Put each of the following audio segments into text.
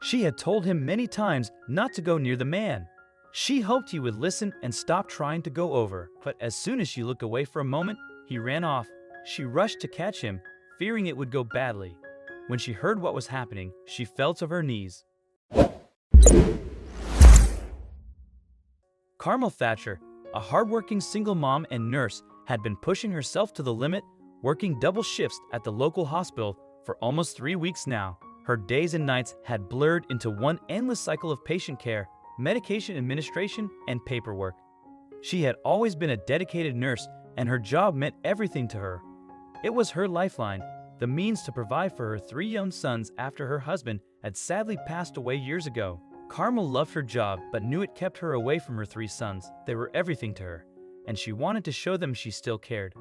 She had told him many times not to go near the man. She hoped he would listen and stop trying to go over, but as soon as she looked away for a moment, he ran off. She rushed to catch him, fearing it would go badly. When she heard what was happening, she fell to her knees. Carmel Thatcher, a hardworking single mom and nurse, had been pushing herself to the limit, working double shifts at the local hospital for almost 3 weeks now. Her days and nights had blurred into one endless cycle of patient care, medication administration, and paperwork. She had always been a dedicated nurse, and her job meant everything to her. It was her lifeline, the means to provide for her 3 young sons after her husband had sadly passed away years ago. Carmel loved her job but knew it kept her away from her 3 sons. They were everything to her, and she wanted to show them she still cared.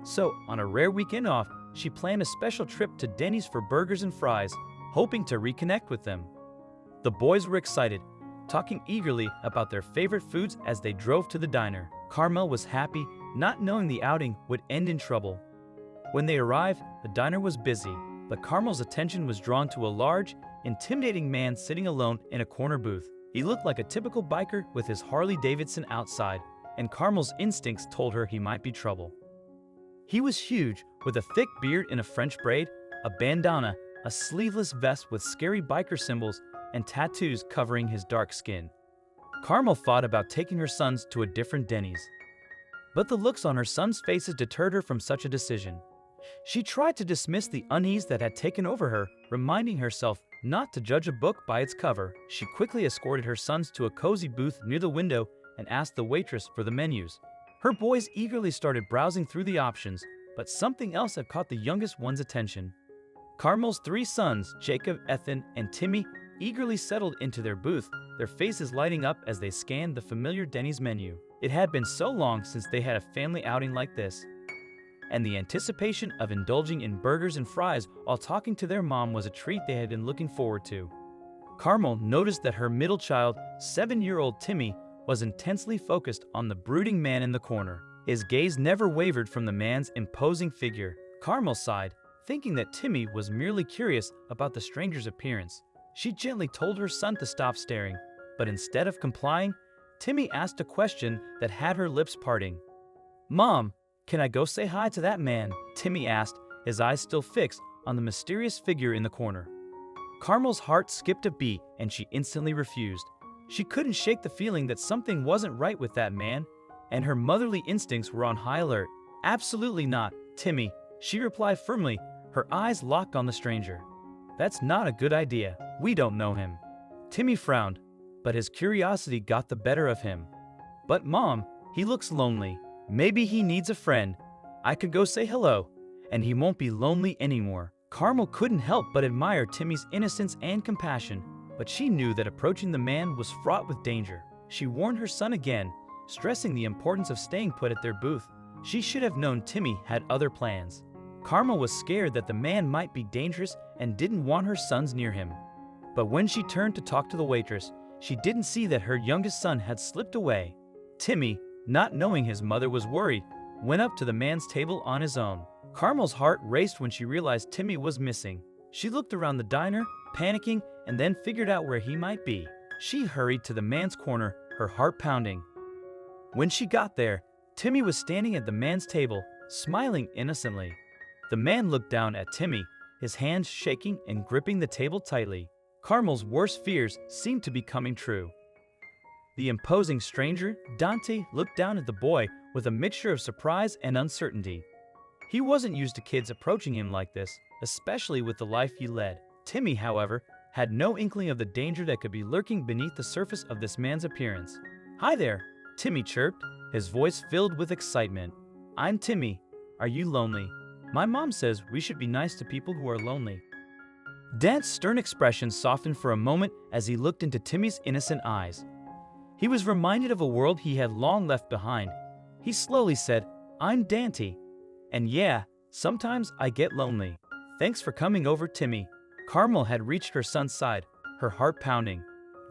So, on a rare weekend off, she planned a special trip to Denny's for burgers and fries, hoping to reconnect with them. The boys were excited, talking eagerly about their favorite foods as they drove to the diner. Carmel was happy, not knowing the outing would end in trouble. When they arrived, the diner was busy, but Carmel's attention was drawn to a large, intimidating man sitting alone in a corner booth. He looked like a typical biker with his Harley Davidson outside, and Carmel's instincts told her he might be trouble. He was huge, with a thick beard in a French braid, a bandana, a sleeveless vest with scary biker symbols, and tattoos covering his dark skin. Carmel thought about taking her sons to a different Denny's, but the looks on her sons' faces deterred her from such a decision. She tried to dismiss the unease that had taken over her, reminding herself not to judge a book by its cover. She quickly escorted her sons to a cozy booth near the window and asked the waitress for the menus. Her boys eagerly started browsing through the options, but something else had caught the youngest one's attention. Carmel's 3 sons, Jacob, Ethan, and Timmy, eagerly settled into their booth, their faces lighting up as they scanned the familiar Denny's menu. It had been so long since they had a family outing like this, and the anticipation of indulging in burgers and fries while talking to their mom was a treat they had been looking forward to. Carmel noticed that her middle child, 7-year-old Timmy, was intensely focused on the brooding man in the corner. His gaze never wavered from the man's imposing figure. Carmel sighed, thinking that Timmy was merely curious about the stranger's appearance. She gently told her son to stop staring, but instead of complying, Timmy asked a question that had her lips parting. "Mom, can I go say hi to that man?" Timmy asked, his eyes still fixed on the mysterious figure in the corner. Carmel's heart skipped a beat and she instantly refused. She couldn't shake the feeling that something wasn't right with that man, and her motherly instincts were on high alert. "Absolutely not, Timmy," she replied firmly, her eyes locked on the stranger. "That's not a good idea. We don't know him." Timmy frowned, but his curiosity got the better of him. "But Mom, he looks lonely. Maybe he needs a friend. I could go say hello, and he won't be lonely anymore." Carmel couldn't help but admire Timmy's innocence and compassion, but she knew that approaching the man was fraught with danger. She warned her son again, stressing the importance of staying put at their booth. She should have known Timmy had other plans. Carmel was scared that the man might be dangerous and didn't want her sons near him. But when she turned to talk to the waitress, she didn't see that her youngest son had slipped away. Timmy, not knowing his mother was worried, went up to the man's table on his own. Carmel's heart raced when she realized Timmy was missing. She looked around the diner, panicking, and then figured out where he might be. She hurried to the man's corner, her heart pounding. When she got there, Timmy was standing at the man's table, smiling innocently. The man looked down at Timmy, his hands shaking and gripping the table tightly. Carmel's worst fears seemed to be coming true. The imposing stranger, Danty, looked down at the boy with a mixture of surprise and uncertainty. He wasn't used to kids approaching him like this, especially with the life he led. Timmy, however, had no inkling of the danger that could be lurking beneath the surface of this man's appearance. "Hi there," Timmy chirped, his voice filled with excitement. "I'm Timmy. Are you lonely? My mom says we should be nice to people who are lonely." Dan's stern expression softened for a moment as he looked into Timmy's innocent eyes. He was reminded of a world he had long left behind. He slowly said, "I'm Danty. And yeah, sometimes I get lonely. Thanks for coming over, Timmy." Carmel had reached her son's side, her heart pounding.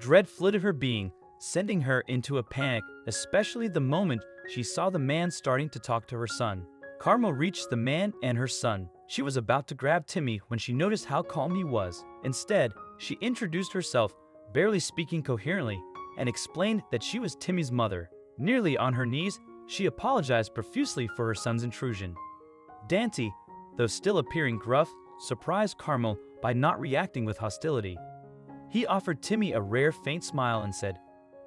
Dread flooded her being, sending her into a panic, especially the moment she saw the man starting to talk to her son. Carmel reached the man and her son. She was about to grab Timmy when she noticed how calm he was. Instead, She introduced herself, barely speaking coherently, and explained that she was Timmy's mother. Nearly on her knees, she apologized profusely for her son's intrusion. Danty, though still appearing gruff, surprised Carmel by not reacting with hostility. He offered Timmy a rare faint smile and said,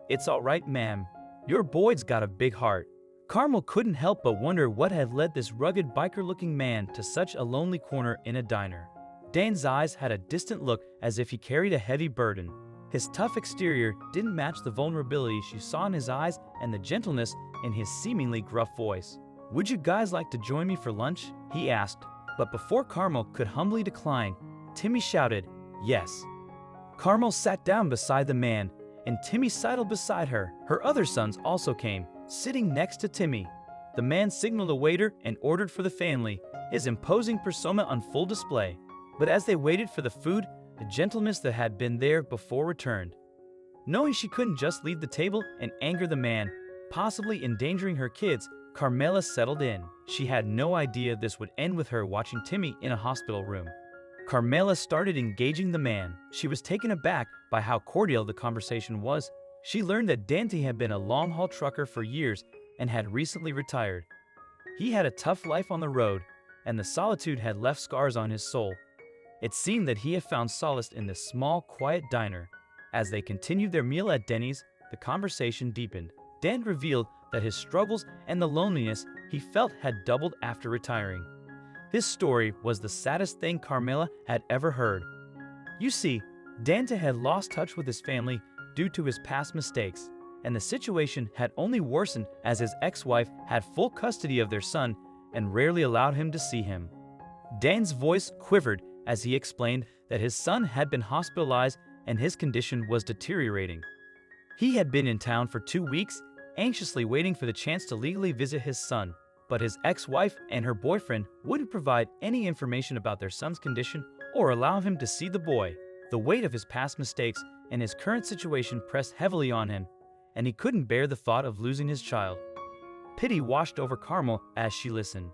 "It's all right, ma'am. Your boy's got a big heart." Carmel couldn't help but wonder what had led this rugged biker-looking man to such a lonely corner in a diner. Dan's eyes had a distant look as if he carried a heavy burden. His tough exterior didn't match the vulnerability she saw in his eyes and the gentleness in his seemingly gruff voice. "Would you guys like to join me for lunch?" he asked. But before Carmel could humbly decline, Timmy shouted, "Yes." Carmel sat down beside the man, and Timmy sidled beside her. Her other sons also came, sitting next to Timmy. The man signaled a waiter and ordered for the family, his imposing persona on full display. But as they waited for the food, the gentleness that had been there before returned. Knowing she couldn't just leave the table and anger the man, possibly endangering her kids, Carmela settled in. She had no idea this would end with her watching Timmy in a hospital room. Carmela started engaging the man. She was taken aback by how cordial the conversation was. She learned that Danty had been a long-haul trucker for years and had recently retired. He had a tough life on the road, and the solitude had left scars on his soul. It seemed that he had found solace in this small, quiet diner. As they continued their meal at Denny's, the conversation deepened. Dan revealed that his struggles and the loneliness he felt had doubled after retiring. This story was the saddest thing Carmela had ever heard. You see, Danty had lost touch with his family due to his past mistakes, and the situation had only worsened as his ex-wife had full custody of their son and rarely allowed him to see him. Dan's voice quivered as he explained that his son had been hospitalized and his condition was deteriorating. He had been in town for 2 weeks, anxiously waiting for the chance to legally visit his son, but his ex-wife and her boyfriend wouldn't provide any information about their son's condition or allow him to see the boy. The weight of his past mistakes and his current situation pressed heavily on him, and he couldn't bear the thought of losing his child. Pity washed over Carmel as she listened.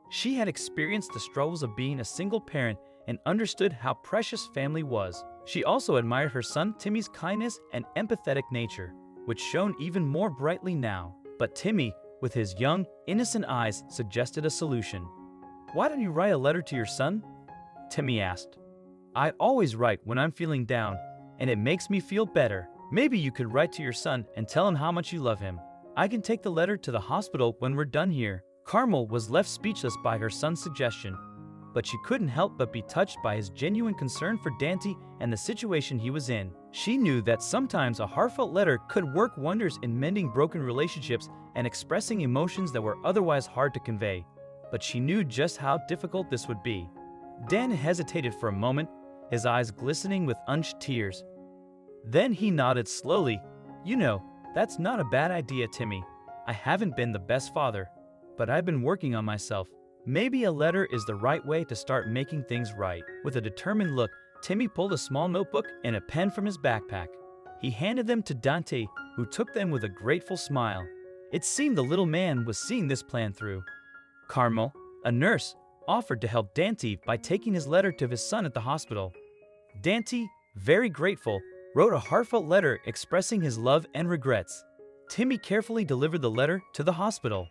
She had experienced the struggles of being a single parent and understood how precious family was. She also admired her son Timmy's kindness and empathetic nature, which shone even more brightly now. But Timmy, with his young, innocent eyes, suggested a solution. "Why don't you write a letter to your son?" Timmy asked. "I always write when I'm feeling down, and it makes me feel better. Maybe you could write to your son and tell him how much you love him. I can take the letter to the hospital when we're done here." Carmel was left speechless by her son's suggestion, but she couldn't help but be touched by his genuine concern for Danty and the situation he was in. She knew that sometimes a heartfelt letter could work wonders in mending broken relationships and expressing emotions that were otherwise hard to convey, but she knew just how difficult this would be. Dan hesitated for a moment, his eyes glistening with unshed tears. Then he nodded slowly. "You know, that's not a bad idea, Timmy. I haven't been the best father, but I've been working on myself. Maybe a letter is the right way to start making things right." With a determined look, Timmy pulled a small notebook and a pen from his backpack. He handed them to Danty, who took them with a grateful smile. It seemed the little man was seeing this plan through. Carmel, a nurse, offered to help Danty by taking his letter to his son at the hospital. Danty, very grateful, wrote a heartfelt letter expressing his love and regrets. Timmy carefully delivered the letter to the hospital.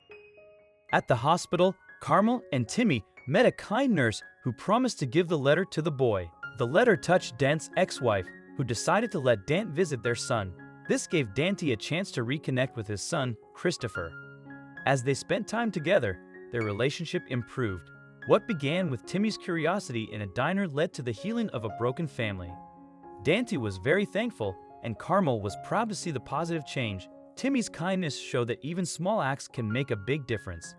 At the hospital, Carmel and Timmy met a kind nurse who promised to give the letter to the boy. The letter touched Dant's ex-wife, who decided to let Dant visit their son. This gave Danty a chance to reconnect with his son, Christopher. As they spent time together, their relationship improved. What began with Timmy's curiosity in a diner led to the healing of a broken family. Danty was very thankful, and Carmel was proud to see the positive change. Timmy's kindness showed that even small acts can make a big difference.